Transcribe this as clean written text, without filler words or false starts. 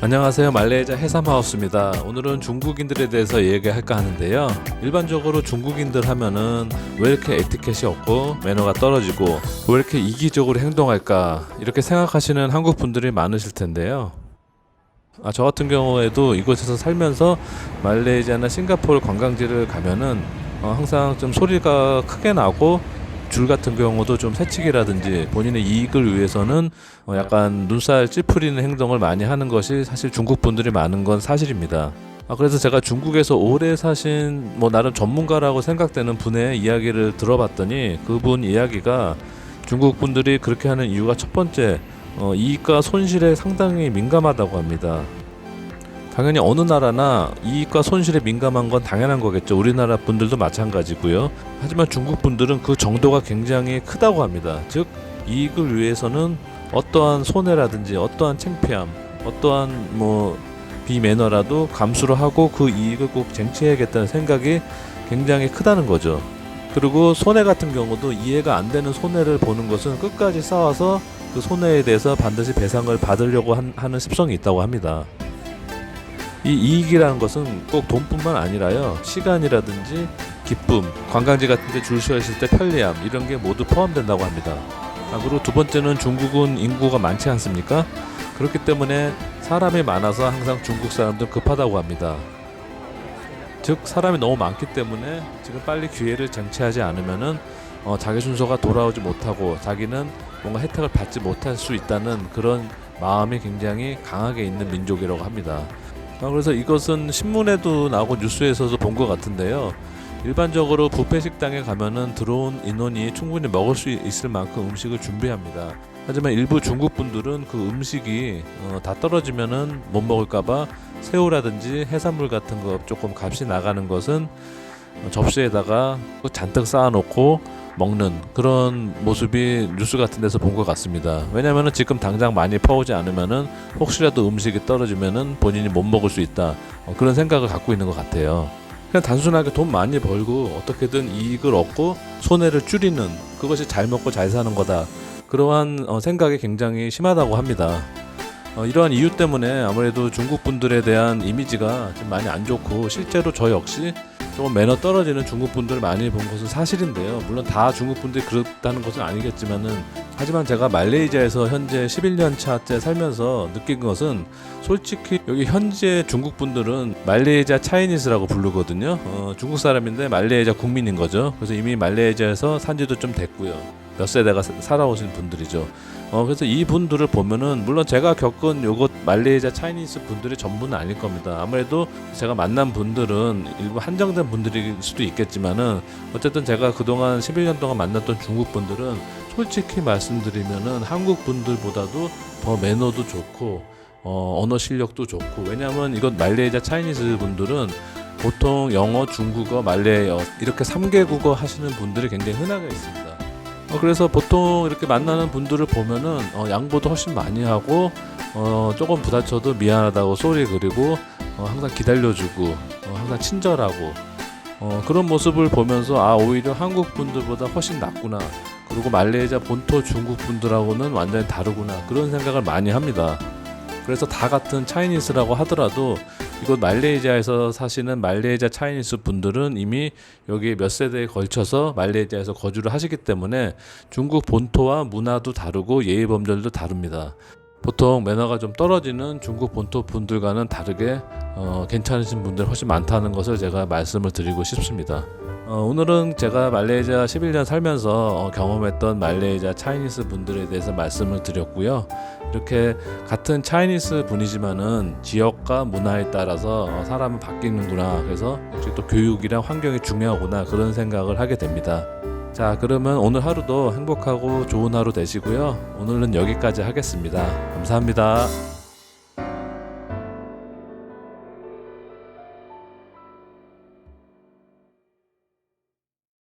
안녕하세요. 말레이시아 해삼하우스입니다. 오늘은 중국인들에 대해서 얘기할까 하는데요. 일반적으로 중국인들 하면은 왜 이렇게 에티켓이 없고 매너가 떨어지고 왜 이렇게 이기적으로 행동할까 이렇게 생각하시는 한국 분들이 많으실 텐데요. 저 같은 경우에도 이곳에서 살면서 말레이시아나 싱가포르 관광지를 가면은 항상 좀 소리가 크게 나고 줄 같은 경우도 좀 새치기라든지 본인의 이익을 위해서는 약간 눈살 찌푸리는 행동을 많이 하는 것이 사실 중국 분들이 많은 건 사실입니다. 그래서 제가 중국에서 오래 사신 나름 전문가라고 생각되는 분의 이야기를 들어봤더니 그분 이야기가 중국 분들이 그렇게 하는 이유가 첫 번째 이익과 손실에 상당히 민감하다고 합니다. 당연히 어느 나라나 이익과 손실에 민감한 건 당연한 거겠죠. 우리나라 분들도 마찬가지고요. 하지만 중국 분들은 그 정도가 굉장히 크다고 합니다. 즉 이익을 위해서는 어떠한 손해라든지 어떠한 창피함, 어떠한 비매너라도 감수를 하고 그 이익을 꼭 쟁취해야겠다는 생각이 굉장히 크다는 거죠. 그리고 손해 같은 경우도 이해가 안 되는 손해를 보는 것은 끝까지 싸워서 그 손해에 대해서 반드시 배상을 받으려고 하는 습성이 있다고 합니다. 이 이익이라는 것은 꼭 돈뿐만 아니라요, 시간이라든지 기쁨, 관광지 같은 데 줄 서 있을 때 편리함, 이런 게 모두 포함된다고 합니다. 그리고 두 번째는 중국은 인구가 많지 않습니까? 그렇기 때문에 사람이 많아서 항상 중국 사람들은 급하다고 합니다. 즉 사람이 너무 많기 때문에 지금 빨리 기회를 쟁취하지 않으면은 자기 순서가 돌아오지 못하고 자기는 뭔가 혜택을 받지 못할 수 있다는 그런 마음이 굉장히 강하게 있는 민족이라고 합니다. 그래서 이것은 신문에도 나오고 뉴스에서도 본 것 같은데요. 일반적으로 뷔페 식당에 가면은 들어온 인원이 충분히 먹을 수 있을 만큼 음식을 준비합니다. 하지만 일부 중국 분들은 그 음식이 다 떨어지면은 못 먹을까봐 새우라든지 해산물 같은 거 조금 값이 나가는 것은 접시에다가 잔뜩 쌓아놓고 먹는 그런 모습이 뉴스 같은 데서 본 것 같습니다. 왜냐면은 지금 당장 많이 퍼오지 않으면은 혹시라도 음식이 떨어지면은 본인이 못 먹을 수 있다, 그런 생각을 갖고 있는 것 같아요. 그냥 단순하게 돈 많이 벌고 어떻게든 이익을 얻고 손해를 줄이는, 그것이 잘 먹고 잘 사는 거다, 그러한 생각이 굉장히 심하다고 합니다. 이러한 이유 때문에 아무래도 중국 분들에 대한 이미지가 좀 많이 안 좋고, 실제로 저 역시 조금 매너 떨어지는 중국 분들을 많이 본 것은 사실인데요. 물론 다 중국 분들이 그렇다는 것은 아니겠지만은, 하지만 제가 말레이시아에서 현재 11년 차째 살면서 느낀 것은, 솔직히 여기 현재 중국 분들은 말레이시아 차이니스라고 부르거든요. 중국 사람인데 말레이시아 국민인 거죠. 그래서 이미 말레이시아에서 산지도 좀 됐고요. 몇 세대가 살아오신 분들이죠. 그래서 이 분들을 보면은, 물론 제가 겪은 요것 말레이시아 차이니스 분들이 전부는 아닐 겁니다. 아무래도 제가 만난 분들은 일부 한정된 분들일 수도 있겠지만은, 어쨌든 제가 그동안 11년 동안 만났던 중국 분들은 솔직히 말씀드리면은 한국 분들보다도 더 매너도 좋고 언어 실력도 좋고, 왜냐하면 이건 말레이시아 차이니스 분들은 보통 영어, 중국어, 말레이어 이렇게 3개 국어 하시는 분들이 굉장히 흔하게 있습니다. 그래서 보통 이렇게 만나는 분들을 보면은 양보도 훨씬 많이 하고 조금 부딪혀도 미안하다고 쏘리 그리고 항상 기다려주고 항상 친절하고 그런 모습을 보면서 오히려 한국 분들보다 훨씬 낫구나, 그리고 말레이시아 본토 중국 분들하고는 완전히 다르구나, 그런 생각을 많이 합니다. 그래서 다 같은 차이니스라고 하더라도 이곳 말레이시아에서 사시는 말레이시아 차이니스 분들은 이미 여기 몇 세대에 걸쳐서 말레이시아에서 거주를 하시기 때문에 중국 본토와 문화도 다르고 예의 범절도 다릅니다. 보통 매너가 좀 떨어지는 중국 본토 분들과는 다르게 괜찮으신 분들 훨씬 많다는 것을 제가 말씀을 드리고 싶습니다. 오늘은 제가 말레이시아 11년 살면서 경험했던 말레이시아 차이니스 분들에 대해서 말씀을 드렸고요. 이렇게 같은 차이니스 분이지만은 지역과 문화에 따라서 사람은 바뀌는구나, 그래서 역시 또 교육이랑 환경이 중요하구나, 그런 생각을 하게 됩니다. 자, 그러면 오늘 하루도 행복하고 좋은 하루 되시고요. 오늘은 여기까지 하겠습니다. 감사합니다.